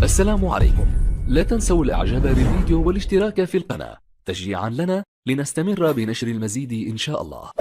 السلام عليكم. لا تنسوا الاعجاب بالفيديو والاشتراك في القناة تشجيعا لنا لنستمر بنشر المزيد ان شاء الله.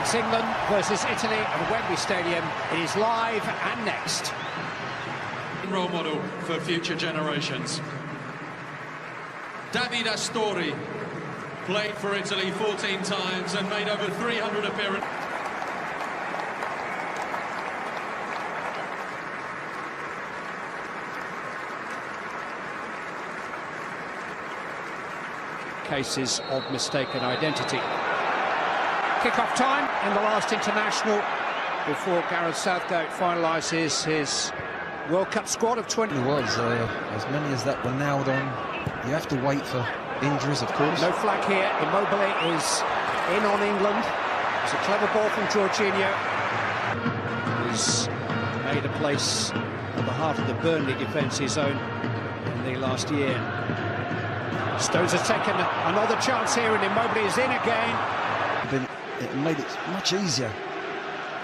It's England versus Italy at Wembley Stadium. It is live and next. Role model for future generations. David Astori played for Italy 14 times and made over 300 appearances. Cases of mistaken identity. Kick-off time in the last international before Gareth Southgate finalises his World Cup squad of 20. There was as many as that were nailed on. You have to wait for injuries, of course. No flag here. Immobile is in on England. It's a clever ball from Jorginho. He's made a place at the heart of the Burnley defence, his own, in the last year. Stones has taken another chance here and Immobile is in again. It made it much easier.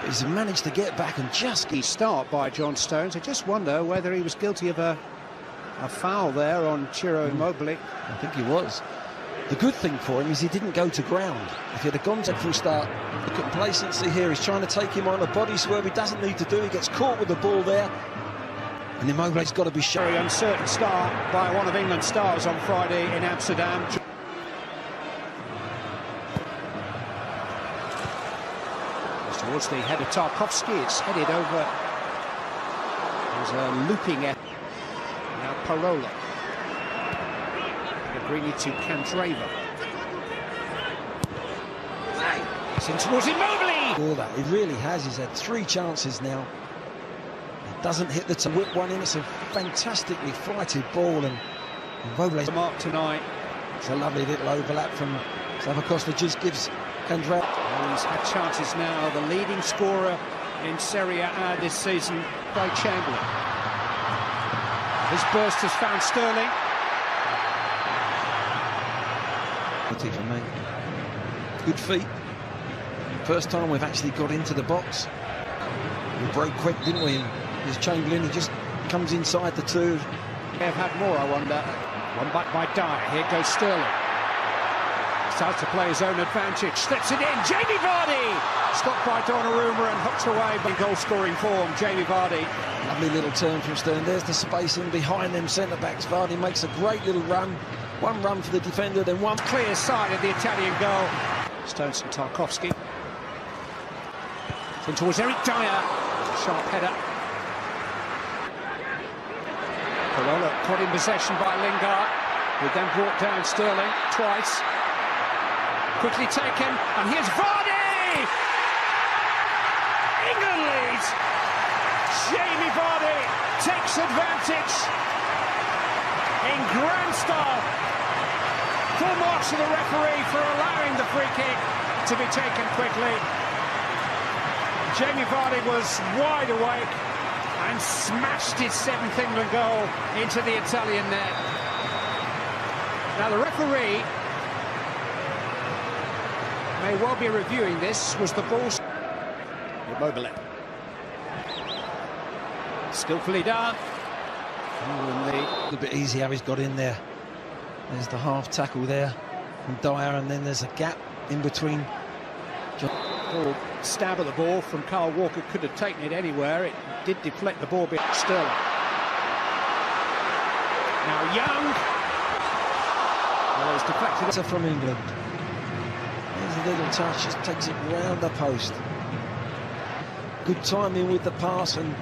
But he's managed to get back and just... Start by John Stones. I just wonder whether he was guilty of a foul there on Ciro Immobile. I think he was. The good thing for him is he didn't go to ground. If he had gone to full start, the complacency here is trying to take him on a body swerve he doesn't need to do. He gets caught with the ball there. And Immobile's got to be shown. Very uncertain start by one of England's stars on Friday in Amsterdam. Towards the head of Tarkowski, it's headed over. There's a looping effort. Now Parola. Pellegrini to Candreva. It's in towards Immobile! All that, he really has. He's had 3 chances now. He doesn't hit the whip one in. It's a fantastically flighted ball, and Immobile's The mark tonight. It's a lovely little overlap from Savacosta, just gives Candreva. He's had chances now. The leading scorer in Serie A this season by Chamberlain. His burst has found Sterling. For me. Good feet. First time we've actually got into the box. We broke quick, didn't we? And there's Chamberlain, he just comes inside the 2. They've had more, I wonder. One back by Dyer. Here goes Sterling. Starts to play his own advantage, slips it in, Jamie Vardy! Stopped by Donnarumma and hooked away by goal-scoring form, Jamie Vardy. Lovely little turn from Stern, there's the space in behind them centre-backs. Vardy makes a great little run, one run for the defender, then one clear side of the Italian goal. Stones and Tarkowski. In towards Eric Dyer, sharp header. Parola caught in possession by Lingard, who then brought down Sterling twice. Quickly taken, and here's Vardy! England leads! Jamie Vardy takes advantage in grand style. Full marks to the referee for allowing the free kick to be taken quickly. Jamie Vardy was wide awake and smashed his 7th England goal into the Italian net. Now the referee may well be reviewing this. Was the ball Immobile? Skillfully done. A bit easy how he's got in there. There's the half tackle there from Dyer, and then there's a gap in between. Ball stab at the ball from Carl Walker, could have taken it anywhere. It did deflect the ball bit. Sterling. Now Young. Well, it's deflected from England. There's a little touch, just takes it round the post. Good timing with the pass, and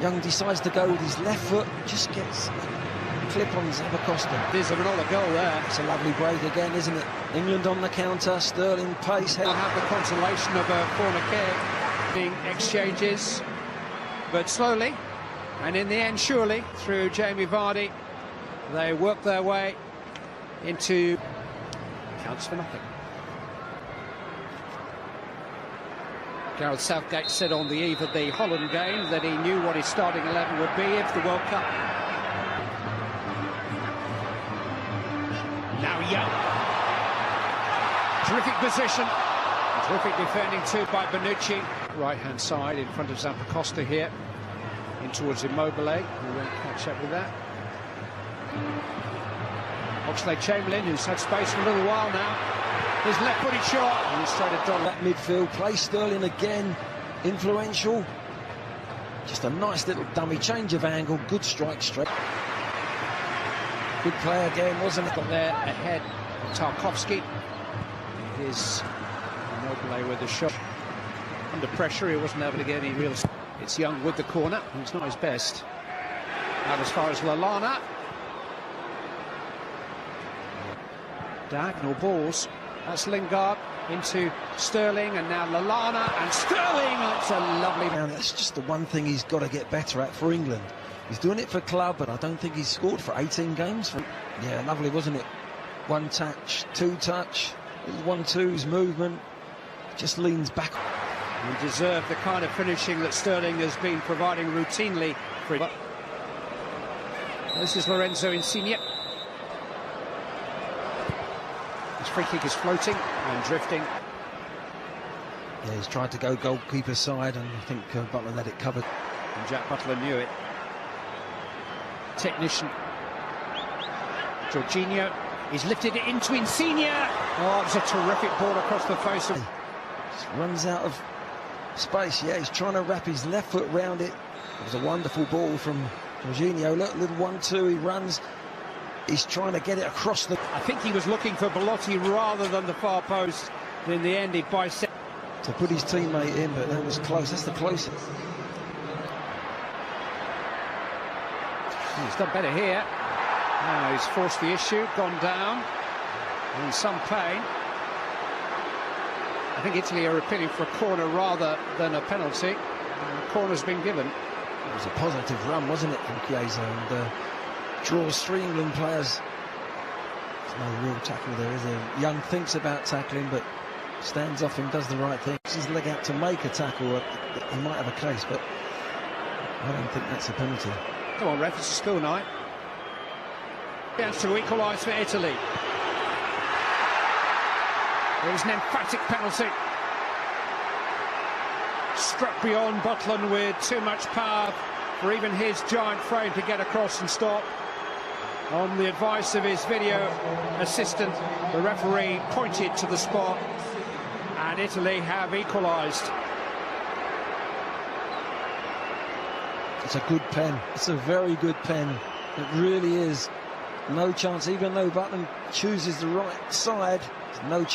Young decides to go with his left foot, just gets a clip on Savacosta. There's another goal there. It's a lovely break again, isn't it? England on the counter, Sterling pace. They'll have the consolation of a corner kick. Exchanges, but slowly, and in the end, surely, through Jamie Vardy, they work their way into counts for nothing. Gareth Southgate said on the eve of the Holland game that he knew what his starting 11 would be if the World Cup. Now Young. Terrific position. Terrific defending too by Bonucci. Right-hand side in front of Zappacosta here. In towards Immobile, who won't catch up with that. Oxlade-Chamberlain, who's had space for a little while now. His left-footed shot, and he's tried to dodge that midfield play. Sterling again, influential. Just a nice little dummy change of angle. Good strike straight. Good play again, wasn't it? Got there ahead of Tarkowski. Here's Immobile with the shot. Under pressure, he wasn't able to get any real... It's Young with the corner, it's not his best. Out as far as Lallana. Diagonal balls. That's Lingard into Sterling, and now Lallana, and Sterling! That's a lovely... Now, that's just the one thing he's got to get better at for England. He's doing it for club, but I don't think he's scored for 18 games. Yeah, lovely, wasn't it? One touch, two touch, 1-2's movement, just leans back. He deserved the kind of finishing that Sterling has been providing routinely for him. This is Lorenzo Insigne. His free kick is floating and drifting. Yeah, he's tried to go goalkeeper side, and I think Butler let it covered. And Jack Butler knew it. Technician Jorginho, he's lifted it into Insigne. Oh, it's a terrific ball across the face of... Just runs out of space. Yeah, he's trying to wrap his left foot round it. It was a wonderful ball from Jorginho. Look, little 1-2, he runs. He's trying to get it across the... I think he was looking for Belotti rather than the far post. In the end, he bisected to put his teammate in, but that was close. That's the closest. He's done better here. Now he's forced the issue, gone down, in some pain. I think Italy are appealing for a corner rather than a penalty. The corner's been given. It was a positive run, wasn't it, from Chiesa, and draws 3 England players. There's no real tackle there, is there? Young thinks about tackling, but stands off and does the right thing. Puts his leg out to make a tackle. He might have a case, but I don't think that's a penalty. Come on, ref, it's a school night. Chance to equalise for Italy. It was an emphatic penalty. Struck beyond Butler with too much power for even his giant frame to get across and stop. On the advice of his video assistant, the referee pointed to the spot, and Italy have equalised. It's a good pen. It's a very good pen. It really is. No chance, even though Butler chooses the right side, no chance.